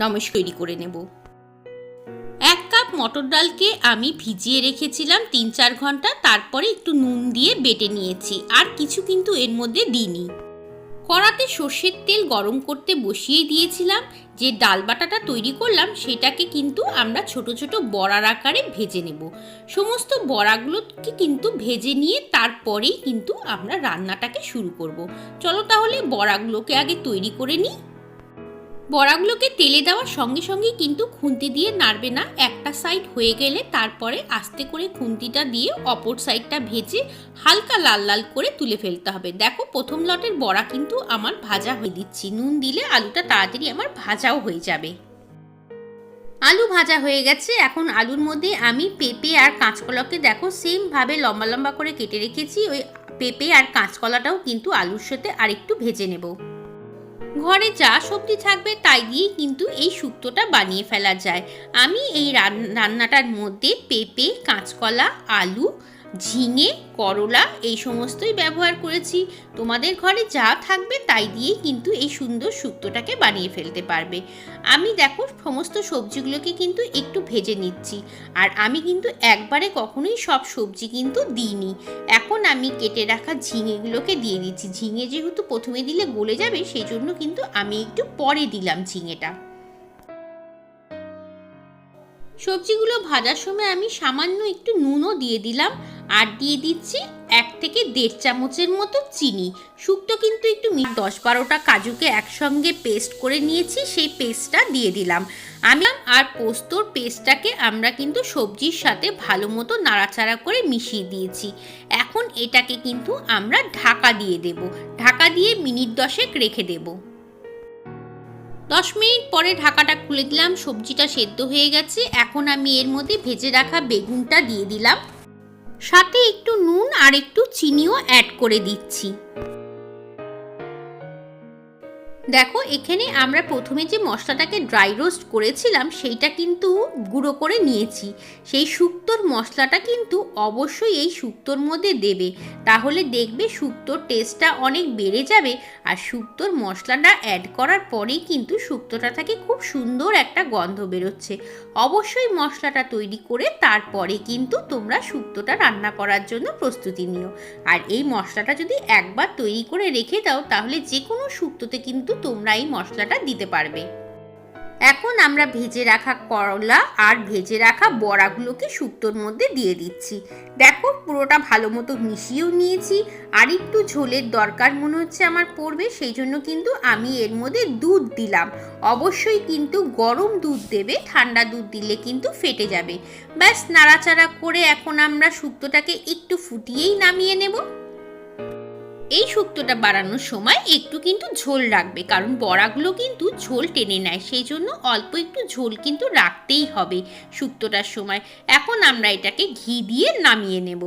নমস্কার তৈরি করে নেব। 1 কাপ মটর ডালকে আমি ভিজিয়ে রেখেছিলাম 3-4 ঘন্টা, তারপরে একটু নুন দিয়ে বেটে নিয়েছি, আর কিছু কিন্তু এর মধ্যে দিইনি। কড়াতে সর্ষের তেল গরম করতে বসিয়ে দিয়েছিলাম। যে ডাল বাটাটা তৈরি করলাম সেটাকে কিন্তু আমরা ছোট ছোট বড়ার আকারে ভেজে নেব। সমস্ত বড়াগুলোকে কিন্তু ভেজে নিয়ে তারপরেই কিন্তু আমরা রান্নাটাকে শুরু করব। চলো তাহলে বড়াগুলোকে আগে তৈরি করে নিই। বড়াগুলোকে তেলে দেওয়ার সঙ্গে সঙ্গে কিন্তু খুন্তি দিয়ে নাড়বে না। একটা সাইড হয়ে গেলে তারপরে আস্তে করে খুন্তিটা দিয়ে অপর সাইডটা ভেজে হালকা লাল লাল করে তুলে ফেলতে হবে। দেখো প্রথম লটের বড়া কিন্তু আমার ভাজা হয়ে দিচ্ছি। নুন দিলে আলুটা তাড়াতাড়ি আমার ভাজাও হয়ে যাবে। আলু ভাজা হয়ে গেছে। এখন আলুর মধ্যে আমি পেঁপে আর কাঁচকলাকে দেখো সেমভাবে লম্বা লম্বা করে কেটে রেখেছি। ওই পেঁপে আর কাঁচকলাটাও কিন্তু আলুর সাথে আরেকটু ভেজে নেব। ঘরে যা সবজি থাকবে তাই দিয়েই কিন্তু এই শুক্তোটা বানিয়ে ফেলা যায়। আমি এই রান্নাটার মধ্যে পেঁপে, কাঁচকলা, আলু, ঝিঙে, করলা এই সমস্তই ব্যবহার করেছি। তোমাদের ঘরে যা থাকবে তাই দিয়েই কিন্তু এই সুন্দর শুক্তোটাকে বানিয়ে ফেলতে পারবে। আমি দেখো সমস্ত সবজিগুলোকে কিন্তু একটু ভেজে নিচ্ছি, আর আমি কিন্তু একবারে কখনোই সব সবজি কিন্তু দিইনি। এখন আমি কেটে রাখা ঝিঙেগুলোকে দিয়ে দিচ্ছি। ঝিঙে যেহেতু প্রথমে দিলে গলে যাবে, সেই জন্য কিন্তু আমি একটু পরে দিলাম ঝিঙেটা। সবজিগুলো ভাজার সময় আমি সামান্য একটু নুনও দিয়ে দিলাম, আর দিয়ে দিচ্ছি 1 থেকে 1.5 চামচের মতো চিনি। শুক্তো কিন্তু একটু 10-12টা কাজুকে একসঙ্গে পেস্ট করে নিয়েছি, সেই পেস্টটা দিয়ে দিলাম আমি। আর পোস্তর পেস্টটাকে আমরা কিন্তু সবজির সাথে ভালো মতো নাড়াচাড়া করে মিশিয়ে দিয়েছি। এখন এটাকে কিন্তু আমরা ঢাকা দিয়ে দেব। ঢাকা দিয়ে মিনিট 10 রেখে দেব। 10 মিনিট পরে ঢাকাটা খুলে দিলাম। সবজিটা সেদ্ধ হয়ে গেছে। এখন আমি এর মধ্যে ভেজে রাখা বেগুনটা দিয়ে দিলাম, সাথে একটু নুন আর একটু চিনিও অ্যাড করে দিচ্ছি। দেখো এখানে আমরা প্রথমে যে মশলাটাকে ড্রাই রোস্ট করেছিলাম সেইটা কিন্তু গুঁড়ো করে নিয়েছি। সেই শুক্তোর মশলাটা কিন্তু অবশ্যই এই শুক্তোর মধ্যে দেবে, তাহলে দেখবে শুক্তোর টেস্টটা অনেক বেড়ে যাবে। আর শুক্তোর মশলাটা অ্যাড করার পরেই কিন্তু শুক্তোটা থেকে খুব সুন্দর একটা গন্ধ বেরোচ্ছে। অবশ্যই মশলাটা তৈরি করে তারপরে কিন্তু তোমরা শুক্তোটা রান্না করার জন্য প্রস্তুতি নিও। আর এই মশলাটা যদি একবার তৈরি করে রেখে দাও তাহলে যে কোনো শুক্তোতে কিন্তু তোমরা এই মশলাটা দিতে পারবে। এখন আমরা ভেজে রাখা করলা আর ভেজে রাখা বড়াগুলোকে শুক্তোর মধ্যে দিয়ে দিচ্ছি। দেখো পুরোটা ভালো মতো মিশিয়েও নিয়েছি। আর একটু ঝোলের দরকার মনে হচ্ছে আমার পড়বে, সেই জন্য কিন্তু আমি এর মধ্যে দুধ দিলাম। অবশ্যই কিন্তু গরম দুধ দেবে, ঠান্ডা দুধ দিলে কিন্তু ফেটে যাবে। ব্যাস নাড়াচাড়া করে এখন আমরা শুক্তোটাকে একটু ফুটিয়েই নামিয়ে নেব। এই শুক্তোটা বানানোর সময় একটু কিন্তু ঝোল রাখবে, কারণ বড়াগুলো কিন্তু ঝোল টেনে নেয়, সেই জন্য অল্প একটু ঝোল কিন্তু রাখতেই হবে শুক্তোটার সময়। এখন আমরা এটাকে ঘি দিয়ে নামিয়ে নেব।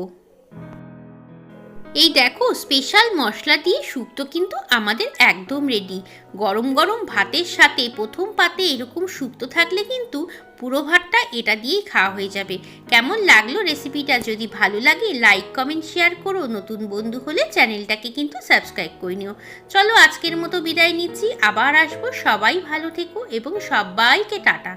এই দেখো স্পেশাল মশলা দিয়ে শুক্তো কিন্তু আমাদের একদম রেডি। গরম গরম ভাতের সাথে প্রথম পাতে এরকম শুক্তো থাকলে কিন্তু পুরো ভাতটা এটা দিয়েই খাওয়া হয়ে যাবে। কেমন লাগলো রেসিপিটা? যদি ভালো লাগে লাইক কমেন্ট শেয়ার করো। নতুন বন্ধু হলে চ্যানেলটাকে কিন্তু সাবস্ক্রাইব করে নিও। চলো আজকের মতো বিদায় নিচ্ছি, আবার আসবো। সবাই ভালো থেকো এবং সবাইকে টাটা।